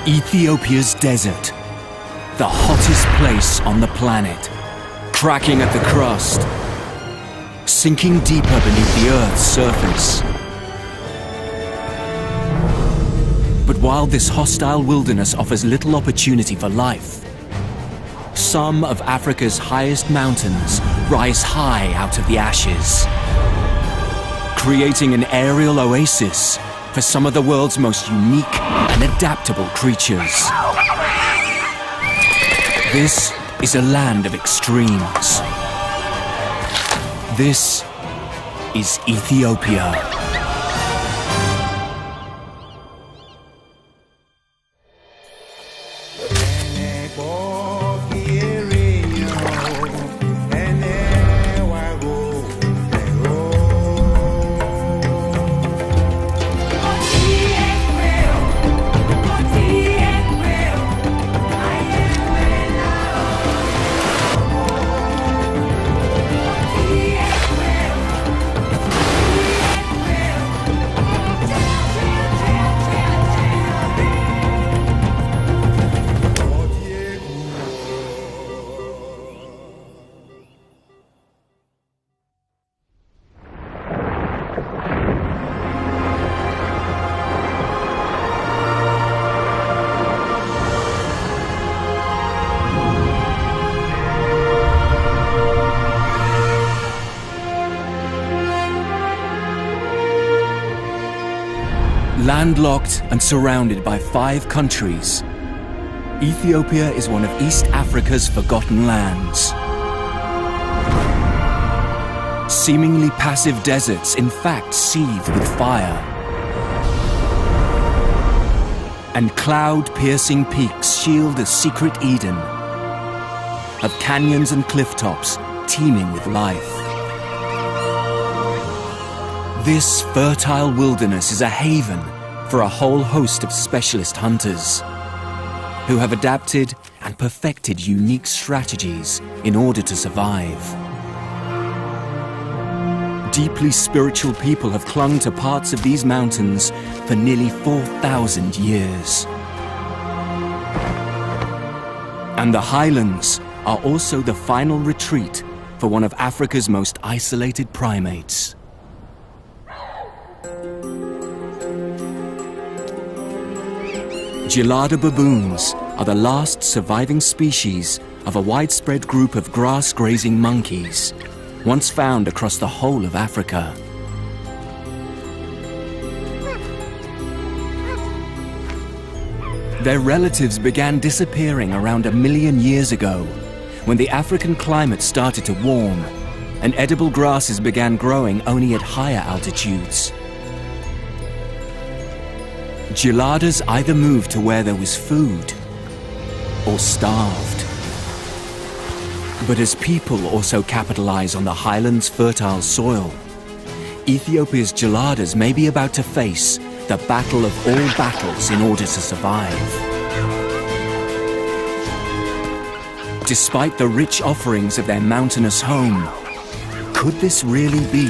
Ethiopia's desert, the hottest place on the planet, cracking at the crust, sinking deeper beneath the Earth's surface. But while this hostile wilderness offers little opportunity for life, some of Africa's highest mountains rise high out of the ashes, creating an aerial oasis for some of the world's most unique and adaptable creatures. This is a land of extremes. This is Ethiopia. Landlocked and surrounded by 5 countries, Ethiopia is one of East Africa's forgotten lands. Seemingly passive deserts in fact seethe with fire. And cloud-piercing peaks shield a secret Eden of canyons and cliff tops teeming with life. This fertile wilderness is a haven for a whole host of specialist hunters who have adapted and perfected unique strategies in order to survive. Deeply spiritual people have clung to parts of these mountains for nearly 4,000 years. And the highlands are also the final retreat for one of Africa's most isolated primates. Gelada baboons are the last surviving species of a widespread group of grass-grazing monkeys, once found across the whole of Africa. Their relatives began disappearing around 1 million years ago, when the African climate started to warm and edible grasses began growing only at higher altitudes. Geladas either moved to where there was food or starved. But as people also capitalize on the highlands' fertile soil, Ethiopia's geladas may be about to face the battle of all battles in order to survive. Despite the rich offerings of their mountainous home, could this really be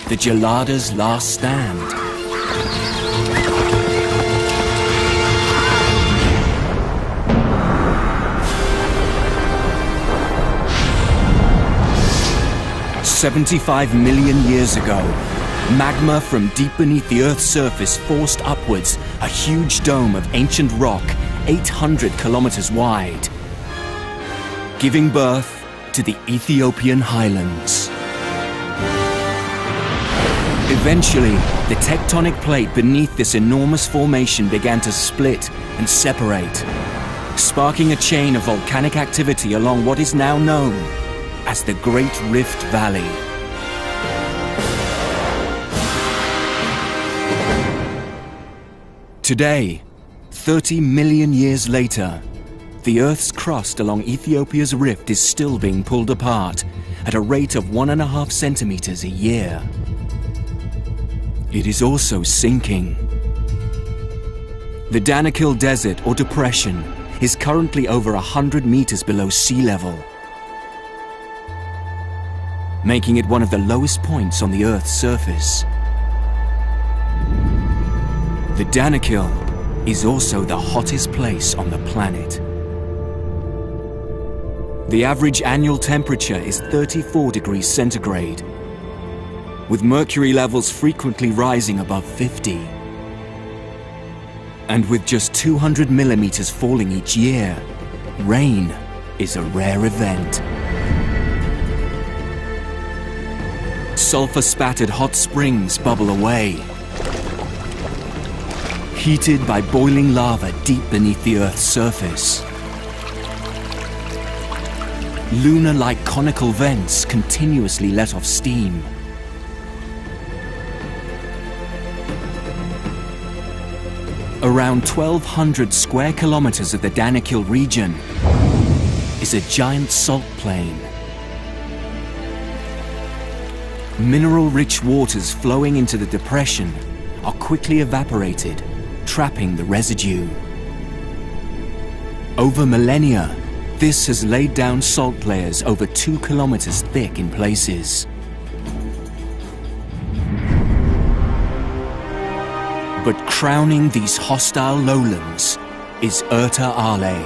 the geladas' last stand? "75 million years ago, magma from deep beneath the Earth's surface forced upwards a huge dome of ancient rock 800 kilometers wide, giving birth to the Ethiopian highlands. Eventually, the tectonic plate beneath this enormous formation began to split and separate, sparking a chain of volcanic activity along what is now known as the Great Rift Valley. Today, 30 million years later, the Earth's crust along Ethiopia's rift is still being pulled apart at a rate of 1.5 centimeters a year. It is also sinking. The Danakil Desert or Depression is currently over 100 meters below sea level, making it one of the lowest points on the Earth's surface. The Danakil is also the hottest place on the planet. The average annual temperature is 34 degrees centigrade, with mercury levels frequently rising above 50. And with just 200 millimeters falling each year, rain is a rare event. Sulfur-spattered hot springs bubble away, heated by boiling lava deep beneath the Earth's surface. Lunar-like conical vents continuously let off steam. Around 1,200 square kilometers of the Danakil region is a giant salt plain. Mineral-rich waters flowing into the depression are quickly evaporated, trapping the residue. Over millennia, this has laid down salt layers over 2 kilometers thick in places. But crowning these hostile lowlands is Erta Ale,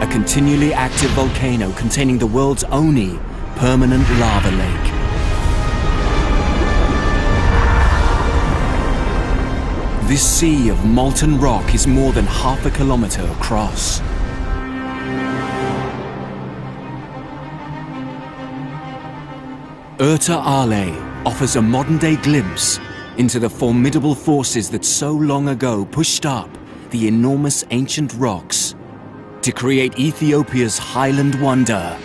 a continually active volcano containing the world's only permanent lava lake. This sea of molten rock is more than half a kilometer across. Erta Ale offers a modern-day glimpse into the formidable forces that so long ago pushed up the enormous ancient rocks to create Ethiopia's highland wonder.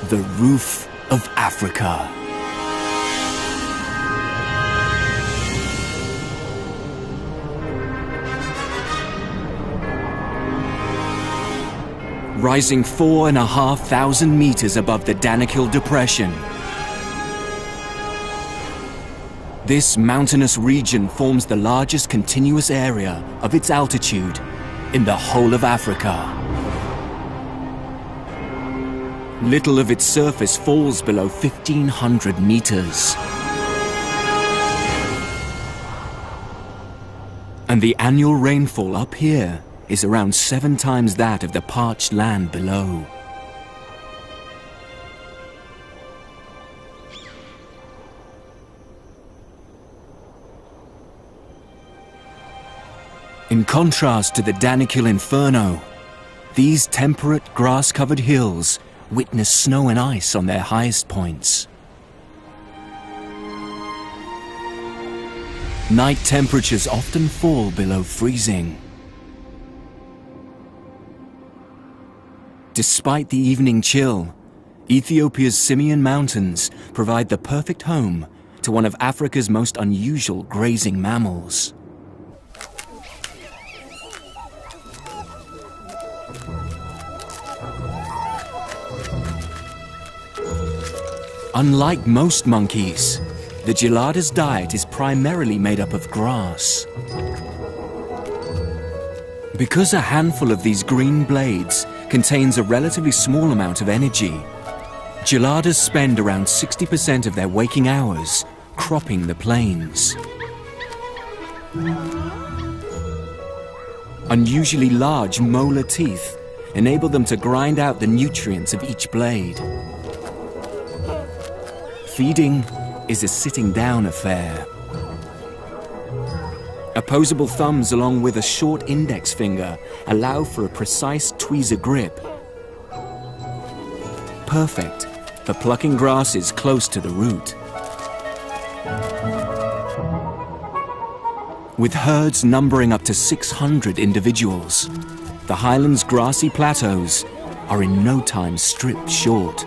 The roof of Africa. Rising 4,500 meters above the Danakil Depression. This mountainous region forms the largest continuous area of its altitude in the whole of Africa. Little of its surface falls below 1,500 meters. And the annual rainfall up here is around 7 times that of the parched land below. In contrast to the Danakil Inferno, these temperate grass-covered hills witness snow and ice on their highest points. Night temperatures often fall below freezing. Despite the evening chill, Ethiopia's Simien Mountains provide the perfect home to one of Africa's most unusual grazing mammals. Unlike most monkeys, the gelada's diet is primarily made up of grass. Because a handful of these green blades contains a relatively small amount of energy, geladas spend around 60% of their waking hours cropping the plains. Unusually large molar teeth enable them to grind out the nutrients of each blade. Feeding is a sitting-down affair. Opposable thumbs along with a short index finger allow for a precise tweezer grip. Perfect for plucking grasses close to the root. With herds numbering up to 600 individuals, the highlands' grassy plateaus are in no time stripped short.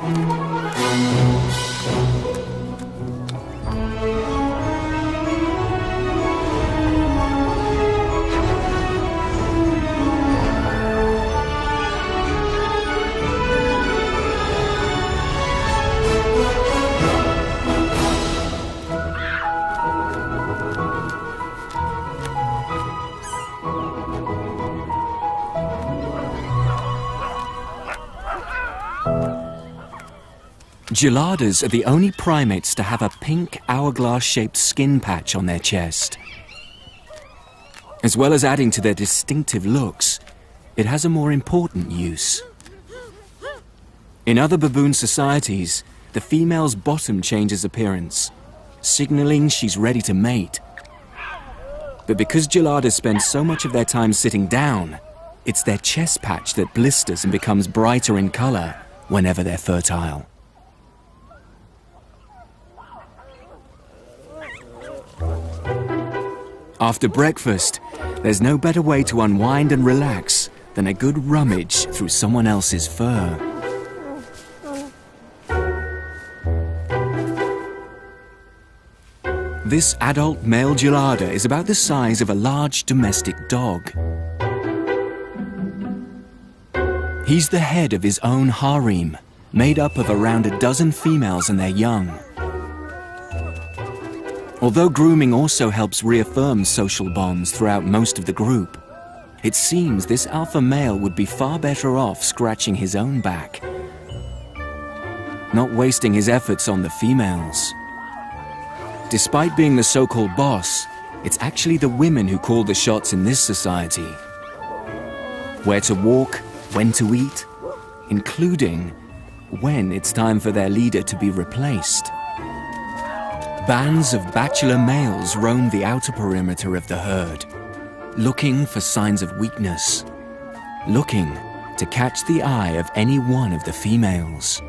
Geladas are the only primates to have a pink hourglass-shaped skin patch on their chest. As well as adding to their distinctive looks, it has a more important use. In other baboon societies, the female's bottom changes appearance, signaling she's ready to mate. But because geladas spend so much of their time sitting down, it's their chest patch that blisters and becomes brighter in color whenever they're fertile. After breakfast, there's no better way to unwind and relax than a good rummage through someone else's fur. This adult male gelada is about the size of a large domestic dog. He's the head of his own harem, made up of around a dozen females and their young. Although grooming also helps reaffirm social bonds throughout most of the group, it seems this alpha male would be far better off scratching his own back, not wasting his efforts on the females. Despite being the so-called boss, it's actually the women who call the shots in this society. Where to walk, when to eat, including when it's time for their leader to be replaced. Bands of bachelor males roam the outer perimeter of the herd, looking for signs of weakness, looking to catch the eye of any one of the females.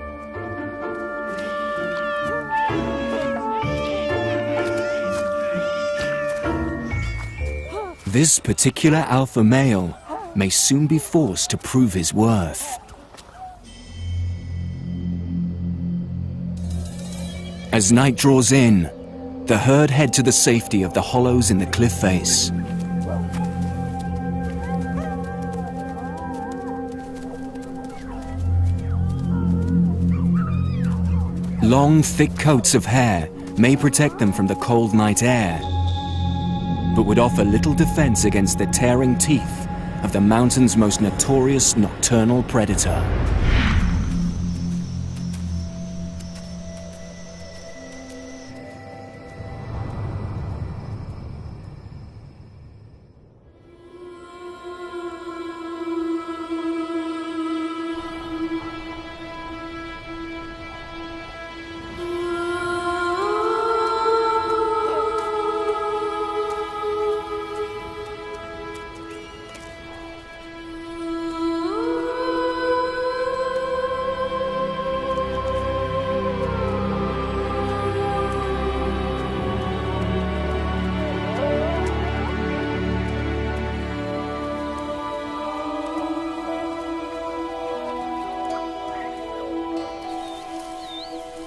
This particular alpha male may soon be forced to prove his worth. As night draws in, the herd head to the safety of the hollows in the cliff face. Long, thick coats of hair may protect them from the cold night air, but would offer little defense against the tearing teeth of the mountain's most notorious nocturnal predator.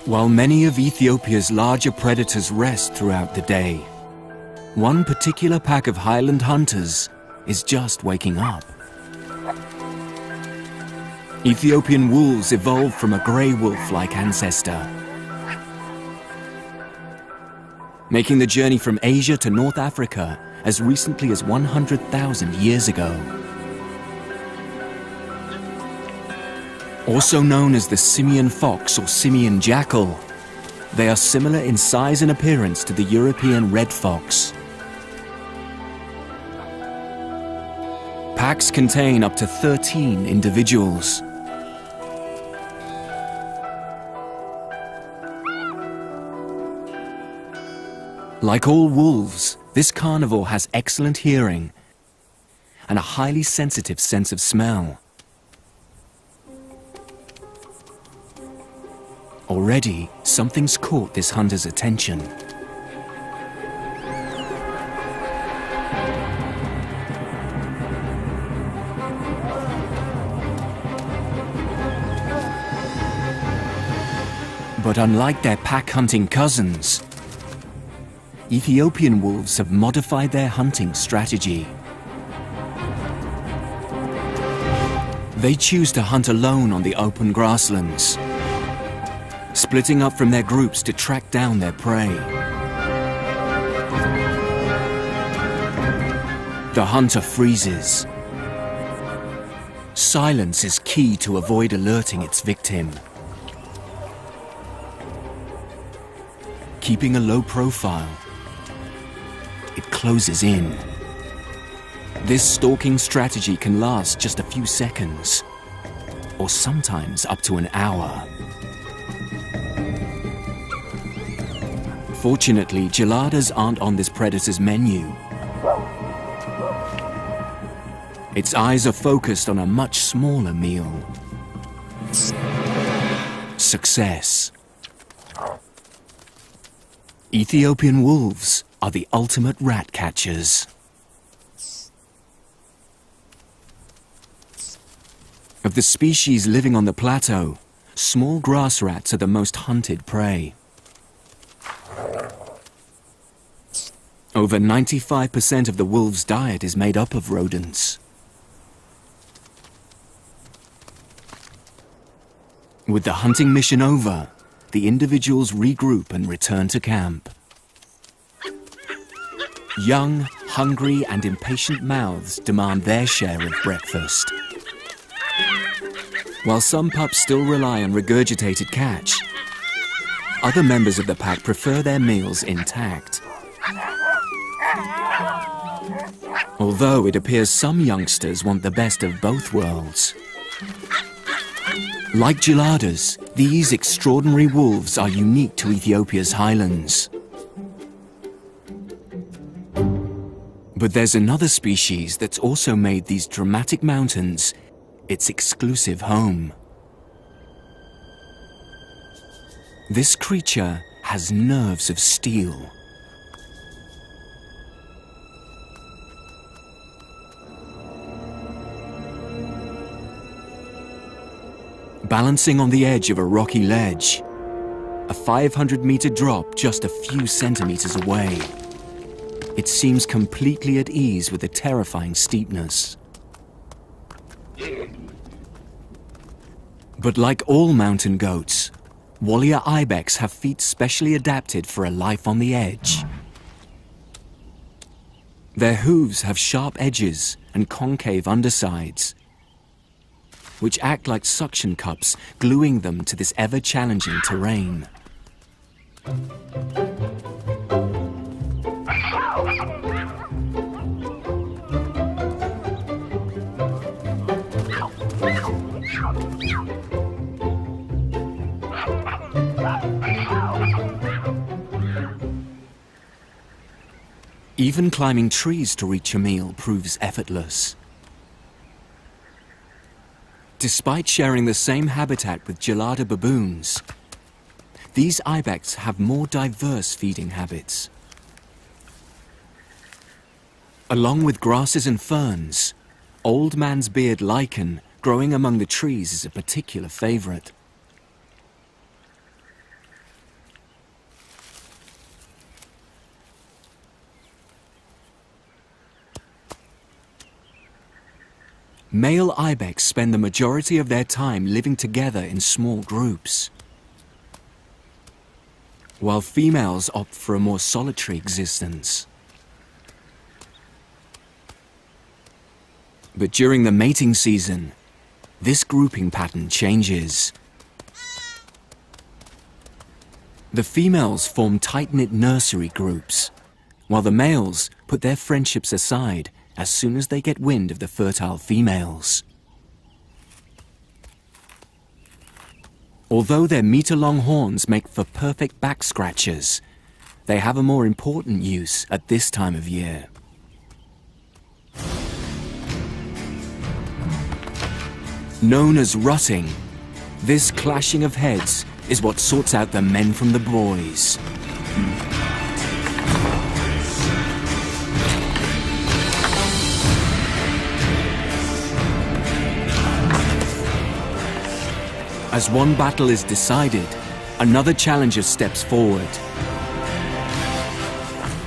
While many of Ethiopia's larger predators rest throughout the day, one particular pack of highland hunters is just waking up. Ethiopian wolves evolved from a grey wolf-like ancestor, making the journey from Asia to North Africa as recently as 100,000 years ago. Also known as the simian fox or simian jackal, they are similar in size and appearance to the European red fox. Packs contain up to 13 individuals. Like all wolves, this carnivore has excellent hearing and a highly sensitive sense of smell. Already, something's caught this hunter's attention. But unlike their pack-hunting cousins, Ethiopian wolves have modified their hunting strategy. They choose to hunt alone on the open grasslands, splitting up from their groups to track down their prey. The hunter freezes. Silence is key to avoid alerting its victim. keeping a low profile. It closes in. This stalking strategy can last just a few seconds, or sometimes up to an hour. Fortunately, geladas aren't on this predator's menu. Its eyes are focused on a much smaller meal. Success. Ethiopian wolves are the ultimate rat catchers. Of the species living on the plateau, small grass rats are the most hunted prey. Over 95% of the wolves' diet is made up of rodents. With the hunting mission over, the individuals regroup and return to camp. Young, hungry, and impatient mouths demand their share of breakfast. While some pups still rely on regurgitated catch, other members of the pack prefer their meals intact. Although it appears some youngsters want the best of both worlds. Like geladas, these extraordinary wolves are unique to Ethiopia's highlands. But there's another species that's also made these dramatic mountains its exclusive home. This creature has nerves of steel. Balancing on the edge of a rocky ledge, a 500-meter drop just a few centimeters away. It seems completely at ease with the terrifying steepness. But like all mountain goats, Walia ibex have feet specially adapted for a life on the edge. Their hooves have sharp edges and concave undersides, which act like suction cups, gluing them to this ever-challenging terrain. Even climbing trees to reach a meal proves effortless. Despite sharing the same habitat with gelada baboons, these ibex have more diverse feeding habits. Along with grasses and ferns, old man's beard lichen growing among the trees is a particular favorite. Male ibex spend the majority of their time living together in small groups, while females opt for a more solitary existence. But during the mating season, this grouping pattern changes. The females form tight-knit nursery groups, while the males put their friendships aside as soon as they get wind of the fertile females. Although their meter-long horns make for perfect back scratchers, they have a more important use at this time of year. Known as rutting, this clashing of heads is what sorts out the men from the boys. As one battle is decided, another challenger steps forward.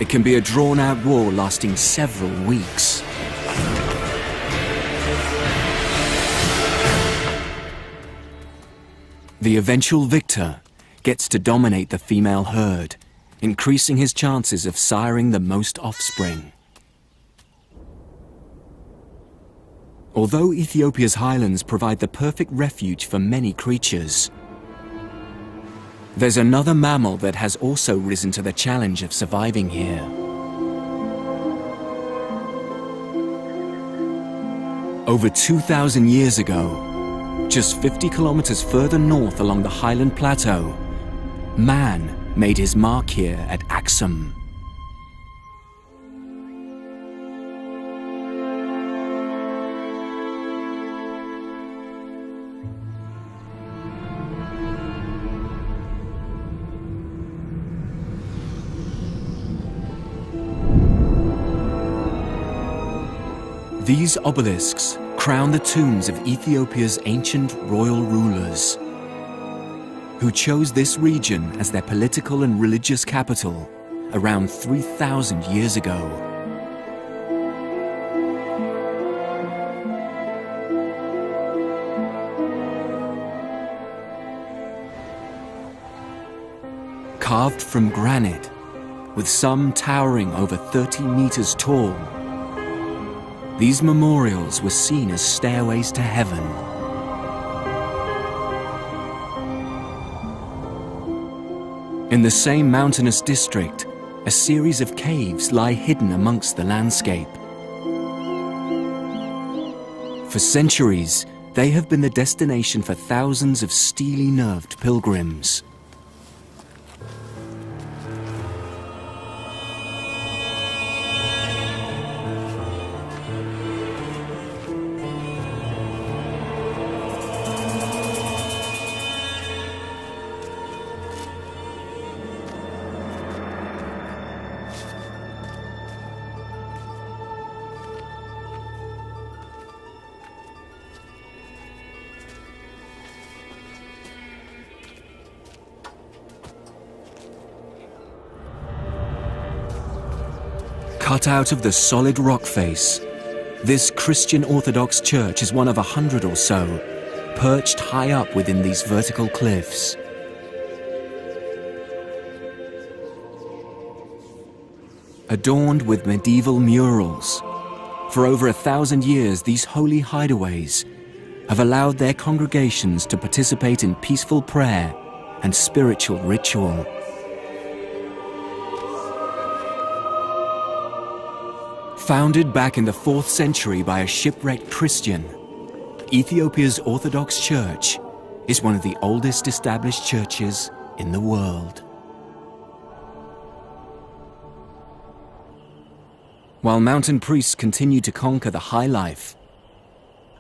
It can be a drawn-out war lasting several weeks. The eventual victor gets to dominate the female herd, increasing his chances of siring the most offspring. Although Ethiopia's highlands provide the perfect refuge for many creatures, There's another mammal that has also risen to the challenge of surviving here. Over 2,000 years ago, just 50 kilometers further north along the highland plateau, man made his mark here at Axum. These obelisks crown the tombs of Ethiopia's ancient royal rulers, who chose this region as their political and religious capital around 3,000 years ago. Carved from granite, with some towering over 30 meters tall, these memorials were seen as stairways to heaven. In the same mountainous district, a series of caves lie hidden amongst the landscape. For centuries, they have been the destination for thousands of steely-nerved pilgrims. Cut out of the solid rock face, this Christian Orthodox church is one of 100 or so, perched high up within these vertical cliffs. Adorned with medieval murals, for over 1,000 years these holy hideaways have allowed their congregations to participate in peaceful prayer and spiritual ritual. Founded back in the 4th century by a shipwrecked Christian, Ethiopia's Orthodox Church is one of the oldest established churches in the world. While mountain priests continue to conquer the high life,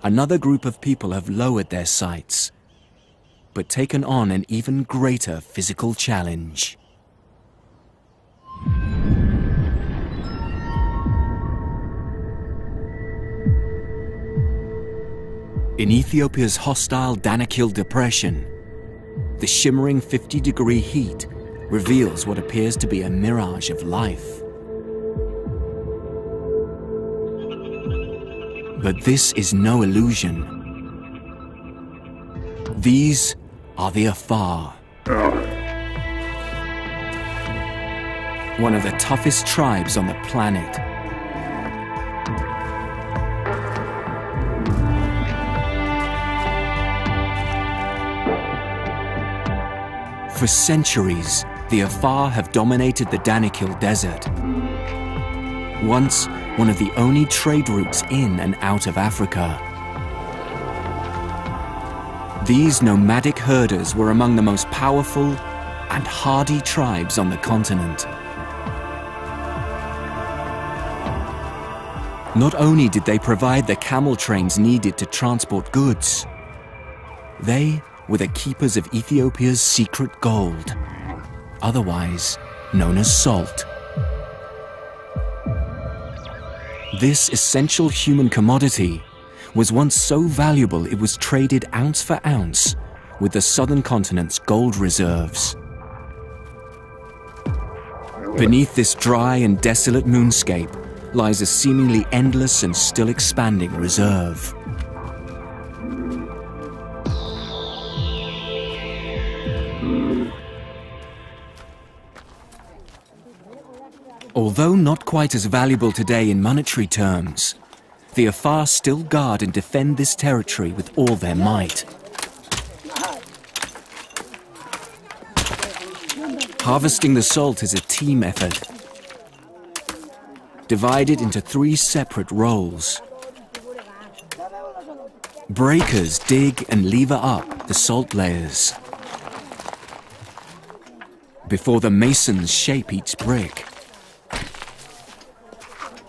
another group of people have lowered their sights, but taken on an even greater physical challenge. In Ethiopia's hostile Danakil Depression, the shimmering 50-degree heat reveals what appears to be a mirage of life. But this is no illusion. These are the Afar, one of the toughest tribes on the planet. For centuries, the Afar have dominated the Danakil Desert, once one of the only trade routes in and out of Africa. These nomadic herders were among the most powerful and hardy tribes on the continent. Not only did they provide the camel trains needed to transport goods, they were the keepers of Ethiopia's secret gold, otherwise known as salt. This essential human commodity was once so valuable it was traded ounce for ounce with the southern continent's gold reserves. Beneath this dry and desolate moonscape lies a seemingly endless and still expanding reserve. Although not quite as valuable today in monetary terms, the Afar still guard and defend this territory with all their might. Harvesting the salt is a team effort, divided into 3 separate roles. Breakers dig and lever up the salt layers before the masons shape each brick.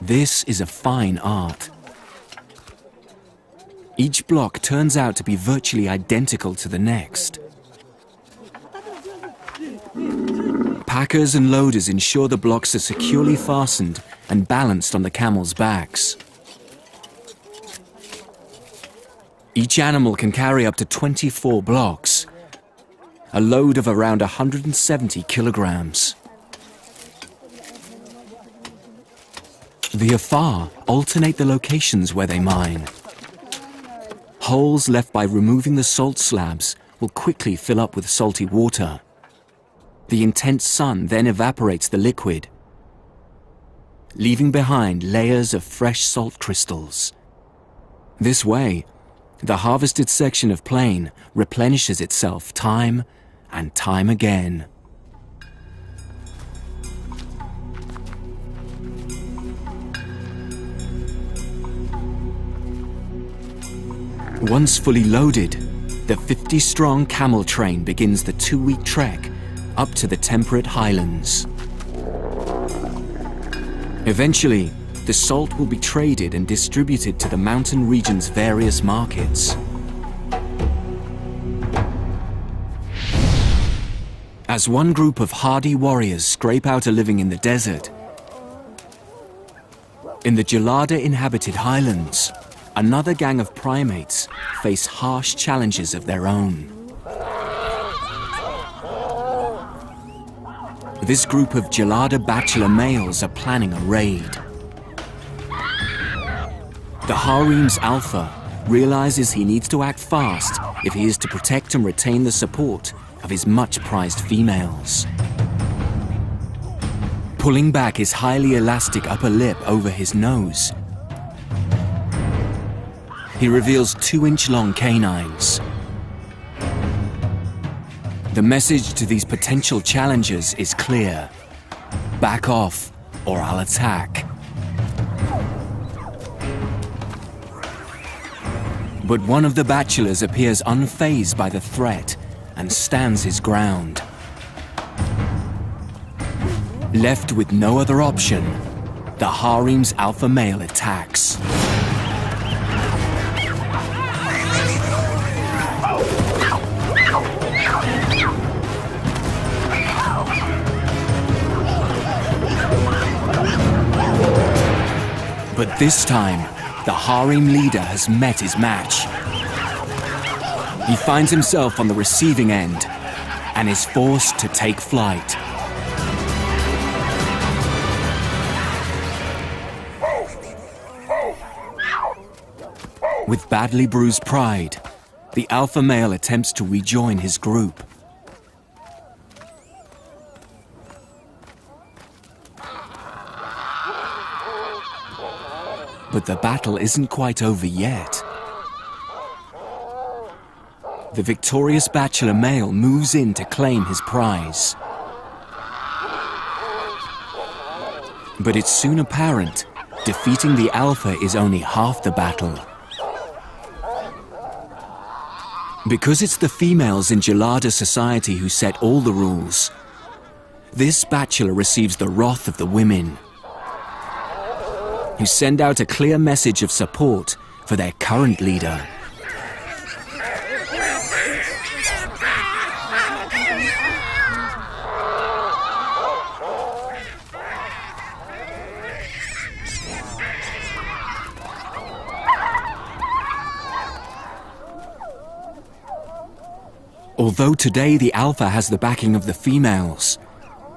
This is a fine art. Each block turns out to be virtually identical to the next. Packers and loaders ensure the blocks are securely fastened and balanced on the camels' backs. Each animal can carry up to 24 blocks, a load of around 170 kilograms. The Afar alternate the locations where they mine. Holes left by removing the salt slabs will quickly fill up with salty water. The intense sun then evaporates the liquid, leaving behind layers of fresh salt crystals. This way, the harvested section of plain replenishes itself time and time again. Once fully loaded, the 50-strong camel train begins the 2-week trek up to the temperate highlands. Eventually, the salt will be traded and distributed to the mountain region's various markets. As one group of hardy warriors scrape out a living in the desert, in the gelada-inhabited highlands, another gang of primates face harsh challenges of their own. This group of gelada bachelor males are planning a raid. The harem's alpha realizes he needs to act fast if he is to protect and retain the support of his much-prized females. Pulling back his highly elastic upper lip over his nose, he reveals 2-inch-long canines. The message to these potential challengers is clear: back off, or I'll attack. But one of the bachelors appears unfazed by the threat and stands his ground. Left with no other option, the harem's alpha male attacks. But this time, the harem leader has met his match. He finds himself on the receiving end and is forced to take flight. With badly bruised pride, the alpha male attempts to rejoin his group. But the battle isn't quite over yet. The victorious bachelor male moves in to claim his prize. But it's soon apparent defeating the alpha is only half the battle. Because it's the females in gelada society who set all the rules, this bachelor receives the wrath of the women, who send out a clear message of support for their current leader. Although today the alpha has the backing of the females,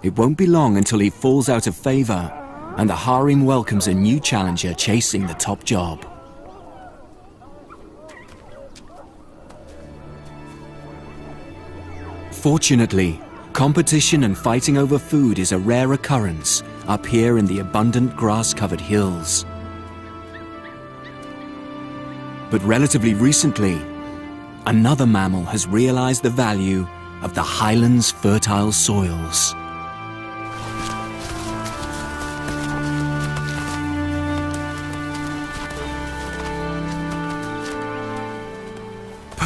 it won't be long until he falls out of favor and the harem welcomes a new challenger chasing the top job. Fortunately, competition and fighting over food is a rare occurrence up here in the abundant grass-covered hills. But relatively recently, another mammal has realized the value of the highlands' fertile soils.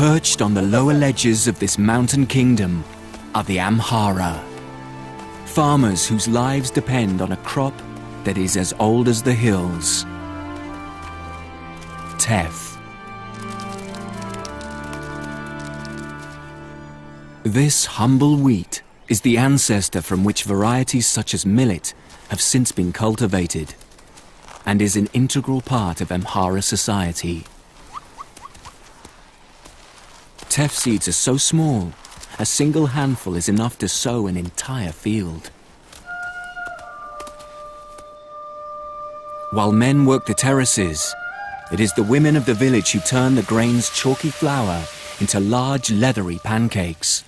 Perched on the lower ledges of this mountain kingdom are the Amhara, farmers whose lives depend on a crop that is as old as the hills. Teff. This humble wheat is the ancestor from which varieties such as millet have since been cultivated, and is an integral part of Amhara society. Teff seeds are so small, a single handful is enough to sow an entire field. While men work the terraces, it is the women of the village who turn the grain's chalky flour into large leathery pancakes.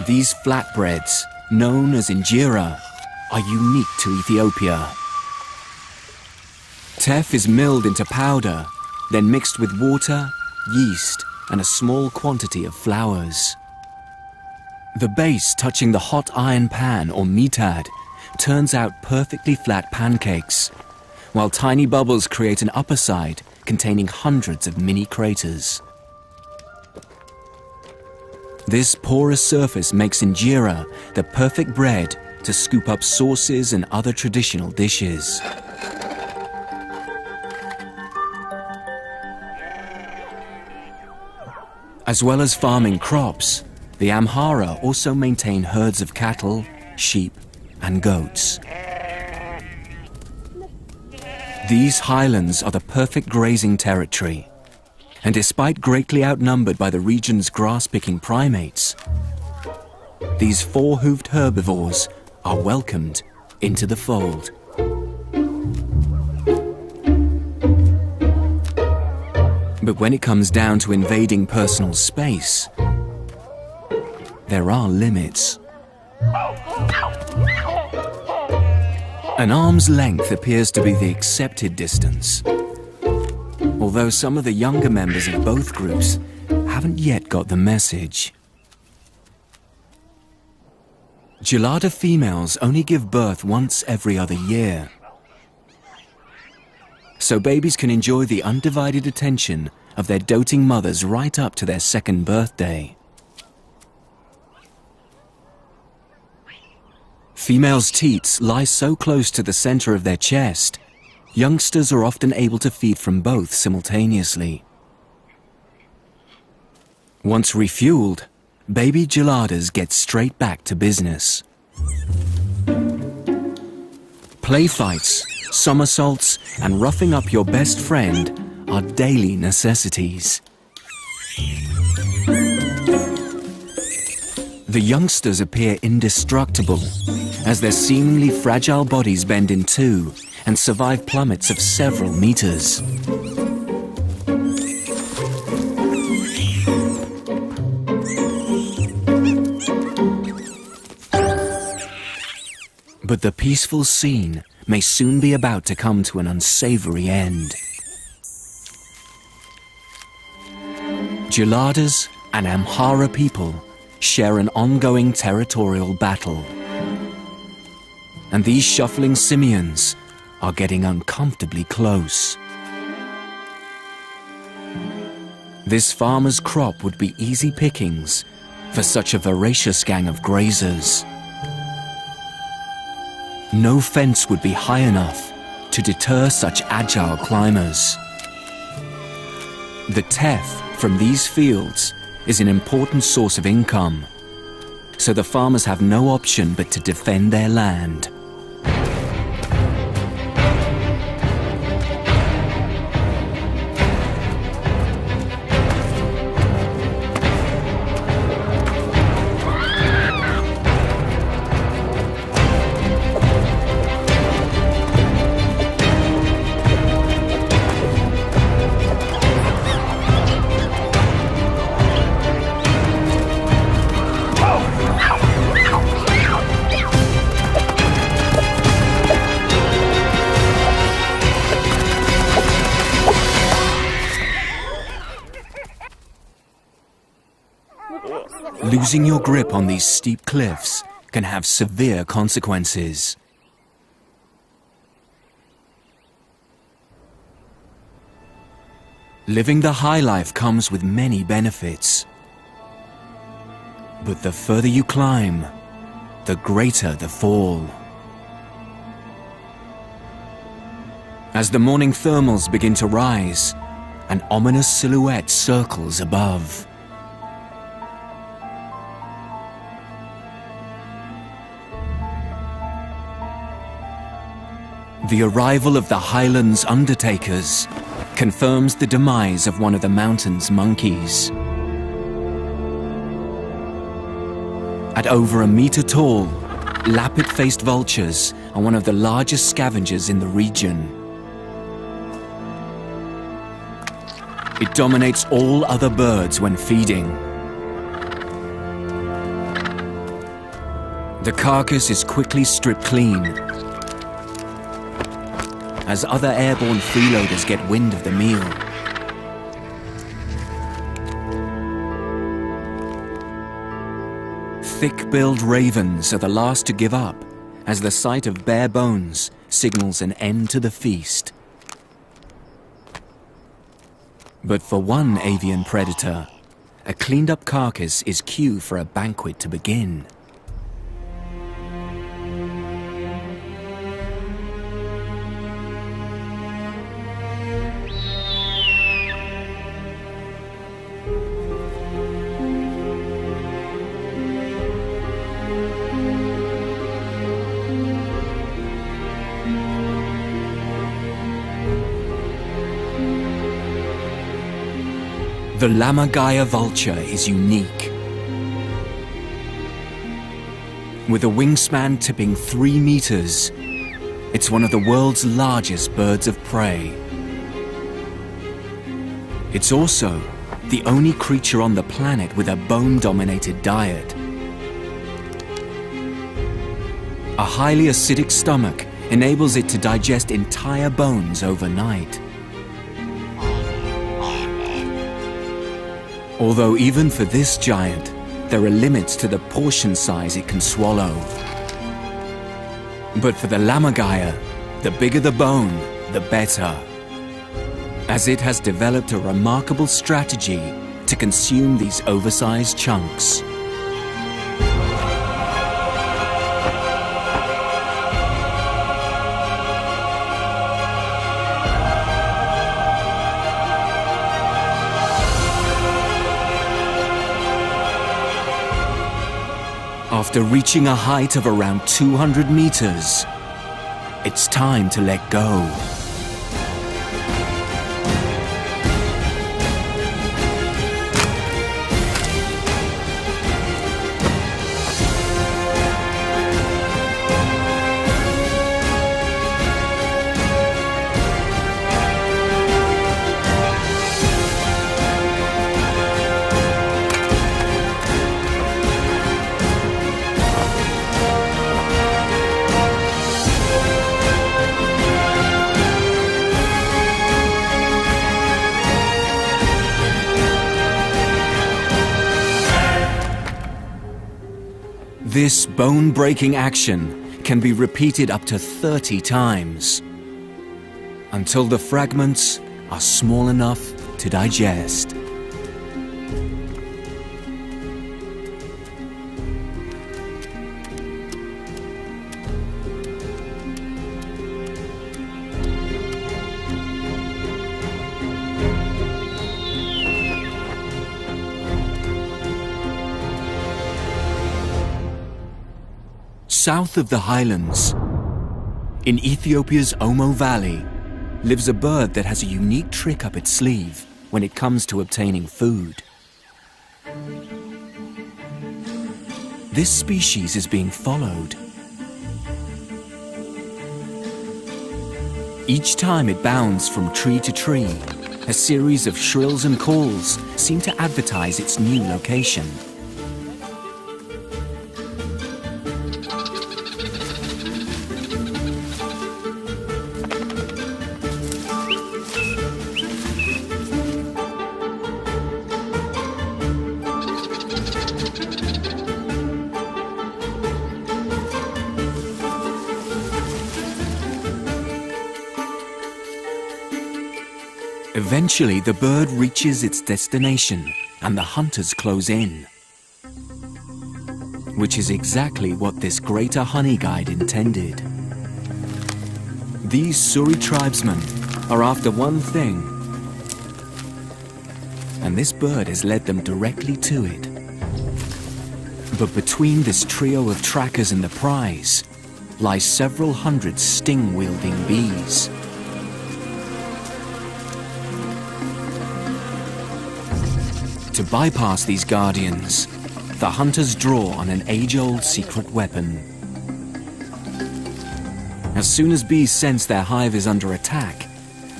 These flatbreads, known as injera, are unique to Ethiopia. Teff is milled into powder, then mixed with water, yeast, and a small quantity of flours. The base touching the hot iron pan or mitad turns out perfectly flat pancakes, while tiny bubbles create an upper side containing hundreds of mini craters. This porous surface makes injera the perfect bread to scoop up sauces and other traditional dishes. As well as farming crops, the Amhara also maintain herds of cattle, sheep, and goats. These highlands are the perfect grazing territory, and despite greatly outnumbered by the region's grass-picking primates, these four-hooved herbivores are welcomed into the fold. But when it comes down to invading personal space, there are limits. An arm's length appears to be the accepted distance, although some of the younger members of both groups haven't yet got the message. Gelada females only give birth once every other year, so babies can enjoy the undivided attention of their doting mothers right up to their second birthday. Females' teats lie so close to the center of their chest, youngsters are often able to feed from both simultaneously. Once refueled, baby geladas get straight back to business. Play fights, somersaults, and roughing up your best friend are daily necessities. The youngsters appear indestructible as their seemingly fragile bodies bend in two and survive plummets of several meters. But the peaceful scene may soon be about to come to an unsavory end. Geladas and Amhara people share an ongoing territorial battle. And these shuffling simians are getting uncomfortably close. This farmer's crop would be easy pickings for such a voracious gang of grazers. No fence would be high enough to deter such agile climbers. The teff from these fields is an important source of income, so the farmers have no option but to defend their land. Losing your grip on these steep cliffs can have severe consequences. Living the high life comes with many benefits. But the further you climb, the greater the fall. As the morning thermals begin to rise, an ominous silhouette circles above. The arrival of the highlands undertakers confirms the demise of one of the mountain's monkeys. At over a meter tall, lappet-faced vultures are one of the largest scavengers in the region. It dominates all other birds when feeding. The carcass is quickly stripped clean as other airborne freeloaders get wind of the meal. Thick-billed ravens are the last to give up as the sight of bare bones signals an end to the feast. But for one avian predator, a cleaned-up carcass is cue for a banquet to begin. The Lammergeier vulture is unique. With a wingspan tipping 3 meters, it's one of the world's largest birds of prey. It's also the only creature on the planet with a bone-dominated diet. A highly acidic stomach enables it to digest entire bones overnight. Although even for this giant, there are limits to the portion size it can swallow. But for the Lammergeier, the bigger the bone, the better, as it has developed a remarkable strategy to consume these oversized chunks. After reaching a height of around 200 meters, it's time to let go. This bone-breaking action can be repeated up to 30 times, until the fragments are small enough to digest. South of the highlands, in Ethiopia's Omo Valley, lives a bird that has a unique trick up its sleeve when it comes to obtaining food. This species is being followed. Each time it bounds from tree to tree, a series of shrills and calls seem to advertise its new location. Eventually, the bird reaches its destination and the hunters close in. Which is exactly what this greater honey guide intended. These Suri tribesmen are after one thing, and this bird has led them directly to it. But between this trio of trackers and the prize lie several hundred sting-wielding bees. To bypass these guardians, the hunters draw on an age-old secret weapon. As soon as bees sense their hive is under attack,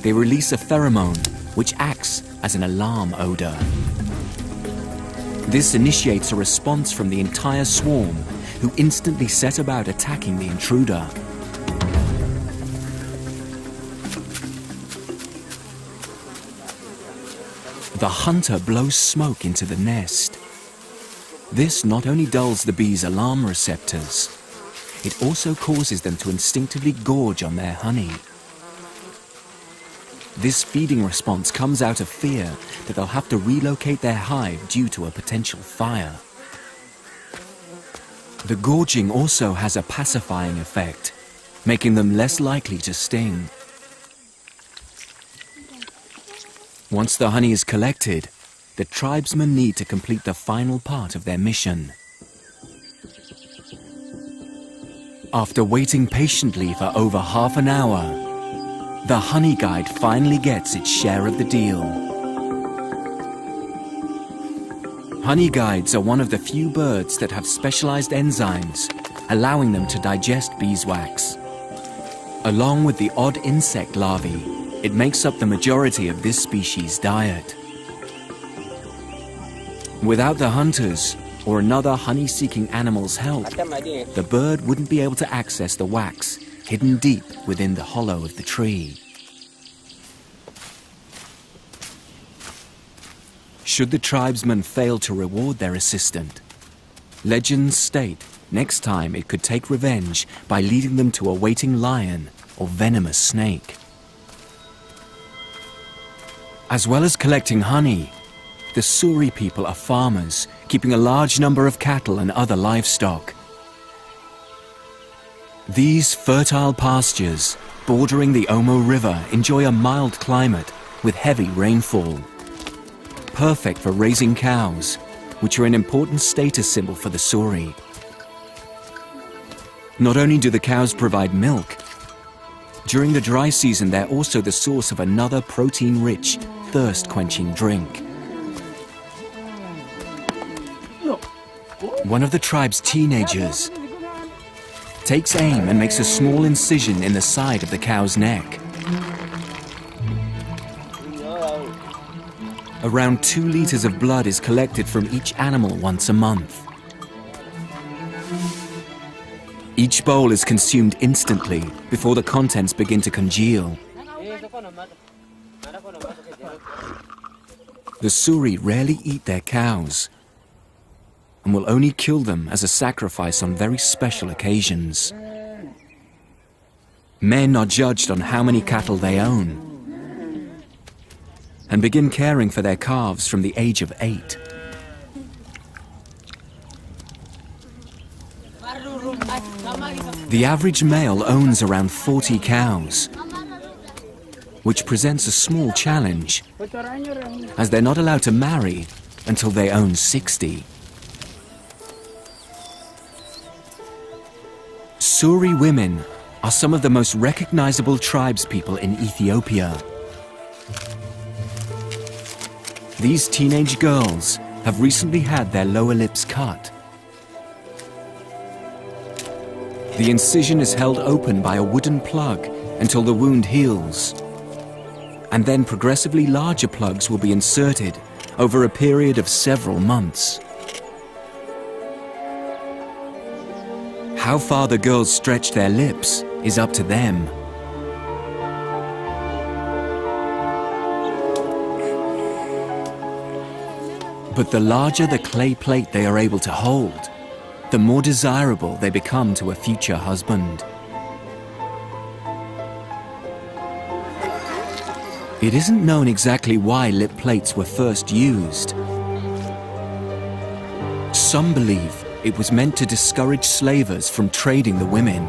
they release a pheromone which acts as an alarm odor. This initiates a response from the entire swarm, who instantly set about attacking the intruder. The hunter blows smoke into the nest. This not only dulls the bees' alarm receptors, it also causes them to instinctively gorge on their honey. This feeding response comes out of fear that they'll have to relocate their hive due to a potential fire. The gorging also has a pacifying effect, making them less likely to sting. Once the honey is collected, the tribesmen need to complete the final part of their mission. After waiting patiently for over half an hour, the honey guide finally gets its share of the deal. Honey guides are one of the few birds that have specialized enzymes, allowing them to digest beeswax. Along with the odd insect larvae, it makes up the majority of this species' diet. Without the hunters or another honey-seeking animal's help, the bird wouldn't be able to access the wax hidden deep within the hollow of the tree. Should the tribesmen fail to reward their assistant, legends state next time it could take revenge by leading them to a waiting lion or venomous snake. As well as collecting honey, the Suri people are farmers, keeping a large number of cattle and other livestock. These fertile pastures, bordering the Omo River, enjoy a mild climate with heavy rainfall. Perfect for raising cows, which are an important status symbol for the Suri. Not only do the cows provide milk, during the dry season they're also the source of another protein-rich, thirst-quenching drink. One of the tribe's teenagers takes aim and makes a small incision in the side of the cow's neck. Around 2 liters of blood is collected from each animal once a month. Each bowl is consumed instantly before the contents begin to congeal. The Suri rarely eat their cows and will only kill them as a sacrifice on very special occasions. Men are judged on how many cattle they own and begin caring for their calves from the age of 8. The average male owns around 40 cows, which presents a small challenge, as they're not allowed to marry until they own 60. Suri women are some of the most recognizable tribespeople in Ethiopia. These teenage girls have recently had their lower lips cut. The incision is held open by a wooden plug until the wound heals, and then progressively larger plugs will be inserted over a period of several months. How far the girls stretch their lips is up to them. But the larger the clay plate they are able to hold, the more desirable they become to a future husband. It isn't known exactly why lip plates were first used. Some believe it was meant to discourage slavers from trading the women.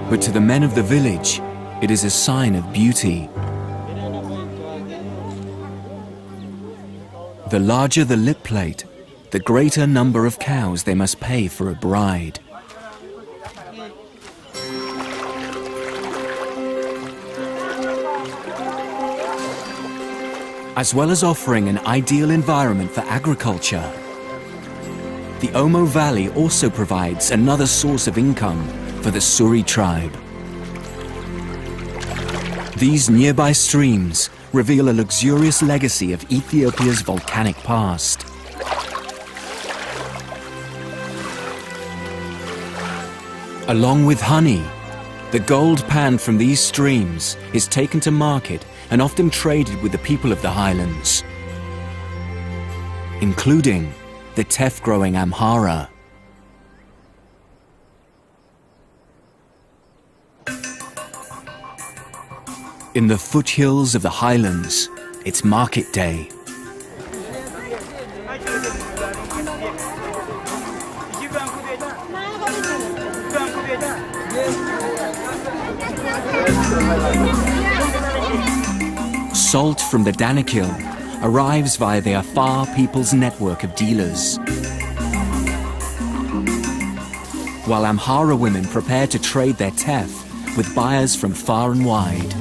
But to the men of the village, it is a sign of beauty. The larger the lip plate, the greater number of cows they must pay for a bride. As well as offering an ideal environment for agriculture, the Omo Valley also provides another source of income for the Suri tribe. These nearby streams reveal a luxurious legacy of Ethiopia's volcanic past. Along with honey, the gold panned from these streams is taken to market and often traded with the people of the highlands, including the teff-growing Amhara. In the foothills of the highlands, it's market day. Salt from the Danakil arrives via the Afar people's network of dealers, while Amhara women prepare to trade their teff with buyers from far and wide.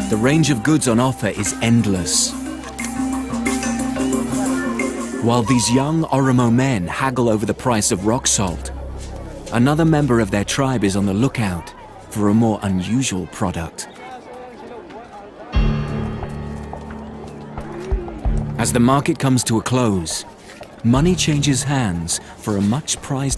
The range of goods on offer is endless. While these young Oromo men haggle over the price of rock salt, another member of their tribe is on the lookout for a more unusual product. As the market comes to a close, money changes hands for a much prized